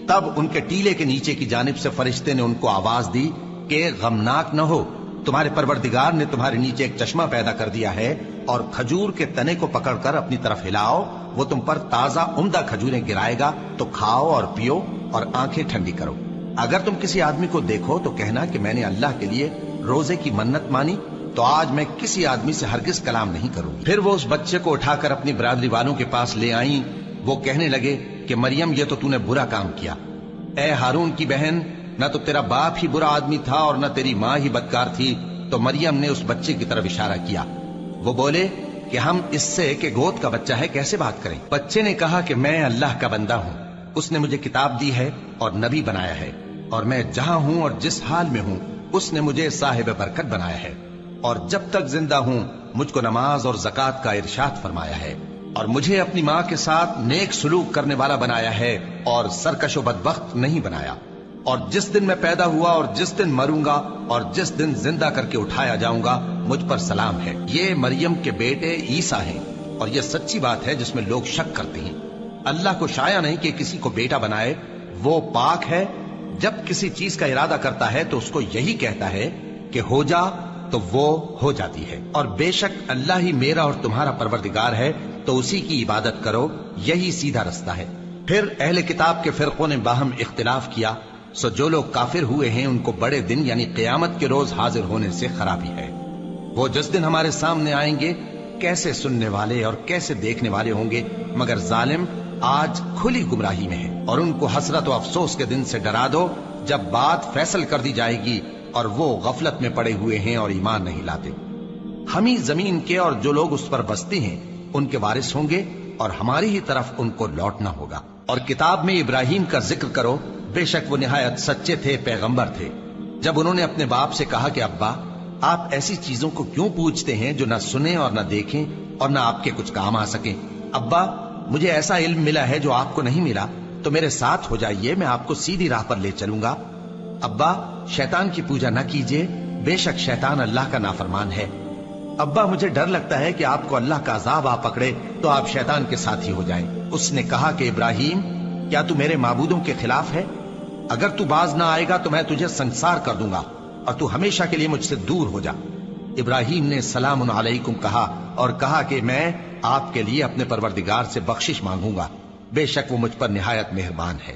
تب ان کے ٹیلے کے نیچے کی جانب سے فرشتے نے ان کو آواز دی کہ غمناک نہ ہو، تمہارے پروردگار نے تمہارے نیچے ایک چشمہ پیدا کر دیا ہے، اور کھجور کے تنے کو پکڑ کر اپنی طرف ہلاؤ، وہ تم پر تازہ عمدہ کھجوریں گرائے گا، تو کھاؤ اور پیو اور آنکھیں ٹھنڈی کرو۔ اگر تم کسی آدمی کو دیکھو تو کہنا کہ میں نے اللہ کے لیے روزے کی منت مانی، تو آج میں کسی آدمی سے ہرگز کلام نہیں کروں گی۔ پھر وہ اس بچے کو اٹھا کر اپنی برادری والوں کے پاس لے آئیں۔ وہ کہنے لگے کہ مریم، یہ تو نے برا کام کیا۔ اے ہارون کی بہن، نہ تو تیرا باپ ہی برا آدمی تھا اور نہ تیری ماں ہی بدکار تھی۔ تو مریم نے اس بچے کی طرف اشارہ کیا۔ وہ بولے کہ ہم اس سے کہ گود کا بچہ ہے کیسے بات کریں؟ بچے نے کہا کہ میں اللہ کا بندہ ہوں، اس نے مجھے کتاب دی ہے اور نبی بنایا ہے، اور میں جہاں ہوں اور جس حال میں ہوں اس نے مجھے صاحب برکت بنایا ہے، اور جب تک زندہ ہوں مجھ کو نماز اور زکوٰۃ کا ارشاد فرمایا ہے، اور مجھے اپنی ماں کے ساتھ نیک سلوک کرنے والا بنایا ہے اور سرکش و بدبخت نہیں بنایا، اور جس دن میں پیدا ہوا اور جس دن مروں گا اور جس دن زندہ کر کے اٹھایا جاؤں گا مجھ پر سلام ہے۔ یہ مریم کے بیٹے عیسیٰ ہیں، اور یہ سچی بات ہے جس میں لوگ شک کرتے ہیں۔ اللہ کو شایع نہیں کہ کسی کو بیٹا بنائے، وہ پاک ہے، جب کسی چیز کا ارادہ کرتا ہے تو اس کو یہی کہتا ہے کہ ہو جا، تو وہ ہو جاتی ہے۔ اور بے شک اللہ ہی میرا اور تمہارا پروردگار ہے، تو اسی کی عبادت کرو، یہی سیدھا رستہ ہے۔ پھر اہل کتاب کے فرقوں نے باہم اختلاف کیا، سو جو لوگ کافر ہوئے ہیں ان کو بڑے دن یعنی قیامت کے روز حاضر ہونے سے خرابی ہے۔ وہ جس دن ہمارے سامنے آئیں گے کیسے سننے والے اور کیسے دیکھنے والے ہوں گے، مگر ظالم آج کھلی گمراہی میں ہے۔ اور ان کو حسرت و افسوس کے دن سے ڈرا دو جب بات فیصل کر دی جائے گی اور وہ غفلت میں پڑے ہوئے ہیں اور ایمان نہیں لاتے۔ ہم ہی زمین کے اور جو لوگ اس پر بستے ہیں ان کے وارث ہوں گے، اور ہماری ہی طرف ان کو لوٹنا ہوگا۔ اور کتاب میں ابراہیم کا ذکر کرو، بے شک وہ نہایت سچے تھے، پیغمبر تھے۔ جب انہوں نے اپنے باپ سے کہا کہ ابا، آپ ایسی چیزوں کو کیوں پوچھتے ہیں جو نہ سنیں اور نہ دیکھیں اور نہ آپ کے کچھ کام آ سکیں؟ ابا، مجھے ایسا علم ملا ہے جو آپ کو نہیں ملا، تو میرے ساتھ ہو جائیے، میں آپ کو سیدھی راہ پر لے چلوں گا۔ ابا، شیطان کی پوجا نہ کیجیے، بے شک شیطان اللہ کا نافرمان ہے۔ ابا، مجھے ڈر لگتا ہے کہ آپ کو اللہ کا عذاب آ پکڑے تو آپ شیطان کے ساتھی ہو جائیں۔ اس نے کہا کہ ابراہیم، کیا تو میرے معبودوں کے خلاف ہے؟ اگر تو باز نہ آئے گا تو میں تجھے سنسار کر دوں گا، اور تو ہمیشہ کے لیے مجھ سے دور ہو جا۔ ابراہیم نے سلام علیکم کہا اور کہا کہ میں آپ کے لیے اپنے پروردگار سے بخشش مانگوں گا، بے شک وہ مجھ پر نہایت مہربان ہے۔